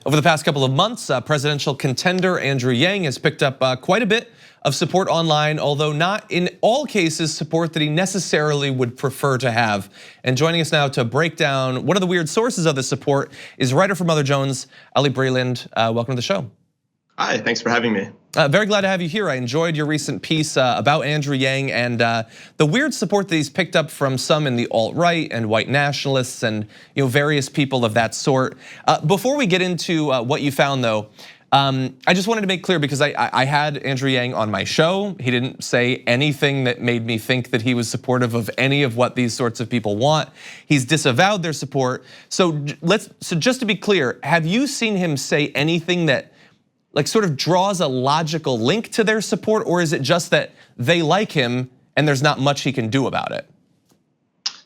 Over the past couple of months, presidential contender Andrew Yang has picked up quite a bit of support online, although not in all cases support that he necessarily would prefer to have. And joining us now to break down one of the weird sources of this support is writer for Mother Jones, Ellie Breland. Welcome to the show. Hi, thanks for having me. Very glad to have you here. I enjoyed your recent piece about Andrew Yang and the weird support that he's picked up from some in the alt-right and white nationalists and various people of that sort. Before we get into what you found though, I just wanted to make clear because I had Andrew Yang on my show. He didn't say anything that made me think that he was supportive of any of what these sorts of people want. He's disavowed their support. So just to be clear, have you seen him say anything that sort of draws a logical link to their support, or is it just that they like him and there's not much he can do about it?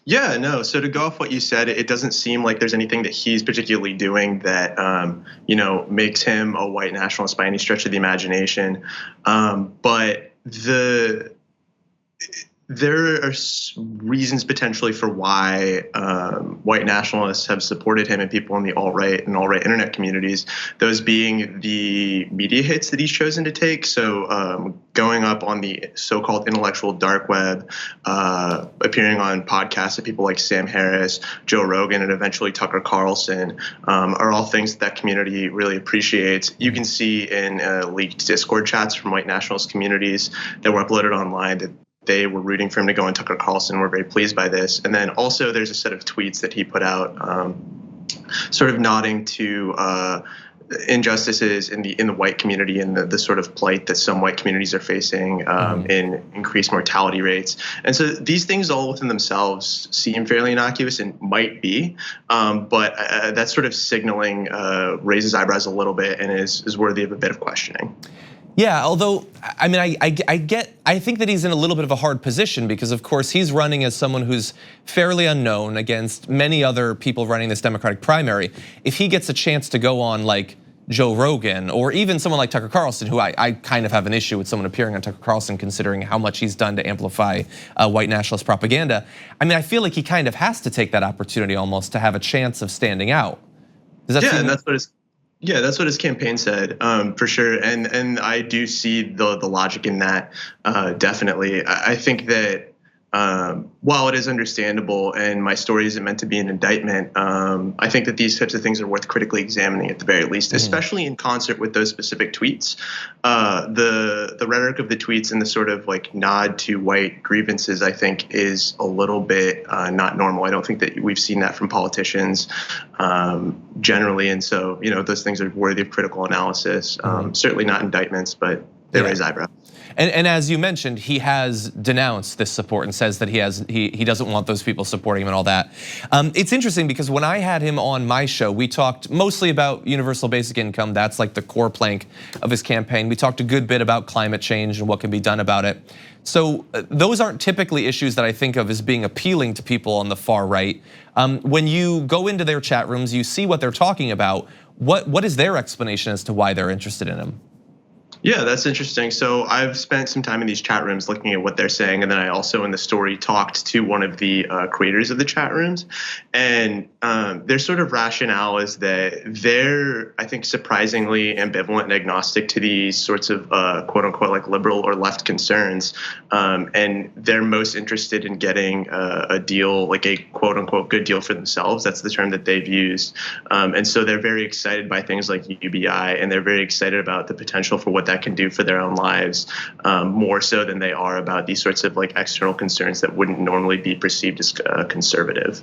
Yeah, no, so to go off what you said, it doesn't seem like there's anything that he's particularly doing that makes him a white nationalist by any stretch of the imagination. But there are reasons potentially for why white nationalists have supported him and people in the alt-right and alt-right internet communities, those being the media hits that he's chosen to take. So going up on the so-called intellectual dark web, appearing on podcasts of people like Sam Harris, Joe Rogan, and eventually Tucker Carlson are all things that community really appreciates. You can see in leaked Discord chats from white nationalist communities that were uploaded online that they were rooting for him to go on Tucker Carlson. We're very pleased by this. And then also there's a set of tweets that he put out sort of nodding to injustices in the white community and the sort of plight that some white communities are facing in increased mortality rates. And so these things all within themselves seem fairly innocuous and might be, but that sort of signaling raises eyebrows a little bit and is worthy of a bit of questioning. Yeah, although, I mean, I think that he's in a little bit of a hard position because of course he's running as someone who's fairly unknown against many other people running this Democratic primary. If he gets a chance to go on like Joe Rogan or even someone like Tucker Carlson, who I kind of have an issue with someone appearing on Tucker Carlson considering how much he's done to amplify white nationalist propaganda. I mean, I feel like he kind of has to take that opportunity almost to have a chance of standing out. Does that and that's what his campaign said, for sure. And I do see the logic in that, definitely. I think that while it is understandable and my story isn't meant to be an indictment, I think that these types of things are worth critically examining at the very least, especially in concert with those specific tweets. The rhetoric of the tweets and the sort of like nod to white grievances, I think, is a little bit not normal. I don't think that we've seen that from politicians generally. And so, those things are worthy of critical analysis. Certainly not indictments, but they raise eyebrows. And as you mentioned, he has denounced this support and says that he doesn't want those people supporting him and all that. It's interesting because when I had him on my show, we talked mostly about universal basic income. That's like the core plank of his campaign. We talked a good bit about climate change and what can be done about it. So those aren't typically issues that I think of as being appealing to people on the far right. When you go into their chat rooms, you see what they're talking about. What is their explanation as to why they're interested in him? Yeah, that's interesting. So I've spent some time in these chat rooms looking at what they're saying. And then I also in the story talked to one of the creators of the chat rooms. And their sort of rationale is that they're, I think, surprisingly ambivalent and agnostic to these sorts of quote unquote like liberal or left concerns. And they're most interested in getting a deal, like a quote unquote good deal for themselves. That's the term that they've used. And so they're very excited by things like UBI, and they're very excited about the potential for what that can do for their own lives, more so than they are about these sorts of like external concerns that wouldn't normally be perceived as conservative.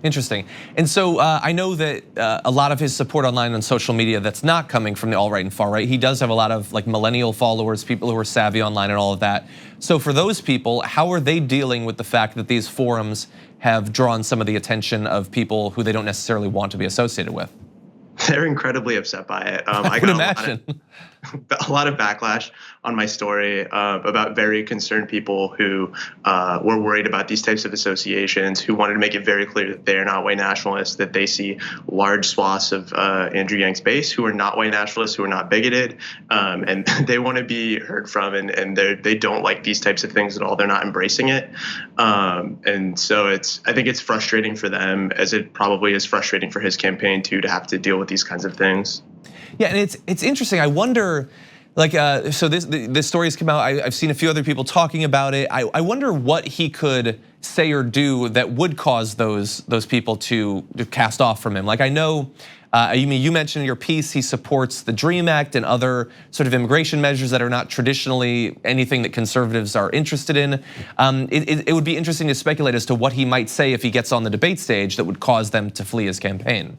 Interesting. And so I know that a lot of his support online on social media that's not coming from the alt-right and far right. He does have a lot of like millennial followers, people who are savvy online and all of that. So for those people, how are they dealing with the fact that these forums have drawn some of the attention of people who they don't necessarily want to be associated with? They're incredibly upset by it. I would imagine. a lot of backlash on my story about very concerned people who were worried about these types of associations, who wanted to make it very clear that they are not white nationalists, that they see large swaths of Andrew Yang's base who are not white nationalists, who are not bigoted, and they want to be heard from, and they don't like these types of things at all. They're not embracing it, and so I think it's frustrating for them, as it probably is frustrating for his campaign too, to have to deal with these kinds of things. Yeah, and it's interesting. I wonder, like, so this story has come out. I've seen a few other people talking about it. I wonder what he could say or do that would cause those people to cast off from him. Like, I know, you mentioned in your piece he supports the DREAM Act and other sort of immigration measures that are not traditionally anything that conservatives are interested in. It would be interesting to speculate as to what he might say if he gets on the debate stage that would cause them to flee his campaign.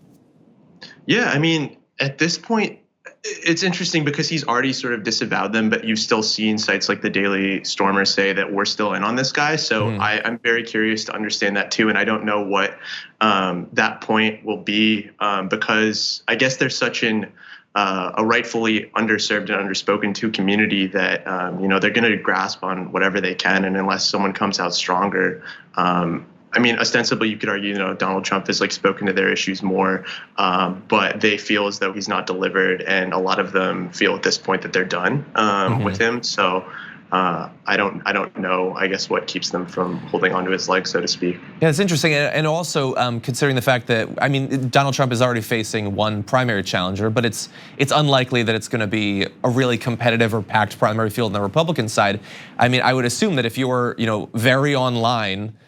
Yeah, I mean, at this point, it's interesting because he's already sort of disavowed them, but you've still seen sites like the Daily Stormer say that we're still in on this guy. So I'm very curious to understand that too. And I don't know what that point will be, because I guess there's such a rightfully underserved and underspoken to community that they're going to grasp on whatever they can, and unless someone comes out stronger. I mean, ostensibly, you could argue, Donald Trump has spoken to their issues more, but they feel as though he's not delivered, and a lot of them feel at this point that they're done with him. So I don't know, I guess, what keeps them from holding onto his legs, so to speak. Yeah, it's interesting, and also considering the fact that, I mean, Donald Trump is already facing one primary challenger, but it's unlikely that it's going to be a really competitive or packed primary field on the Republican side. I mean, I would assume that if you're very online,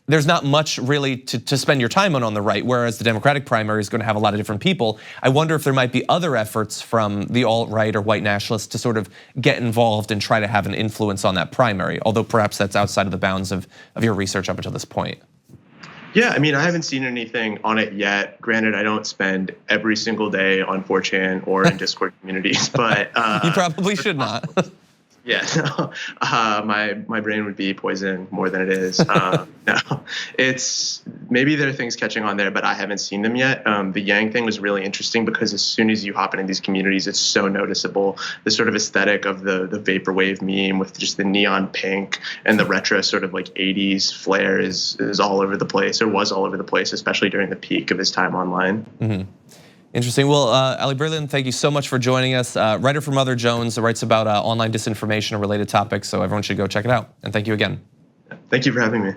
there's not much really to spend your time on the right, whereas the Democratic primary is going to have a lot of different people. I wonder if there might be other efforts from the alt-right or white nationalists to sort of get involved and try to have an influence on that primary, although perhaps that's outside of the bounds of your research up until this point. Yeah, I mean, I haven't seen anything on it yet. Granted, I don't spend every single day on 4chan or in Discord communities, but you probably should not. Yeah, my brain would be poison more than it is. No, it's maybe there are things catching on there, but I haven't seen them yet. The Yang thing was really interesting because as soon as you hop into these communities, it's so noticeable. The sort of aesthetic of the vaporwave meme with just the neon pink and the retro sort of 80s flair is all over the place, or was all over the place, especially during the peak of his time online. Mm-hmm. Interesting. Well, Ali Brilliant, thank you so much for joining us. Writer for Mother Jones, writes about online disinformation and related topics, so everyone should go check it out. And thank you again. Thank you for having me.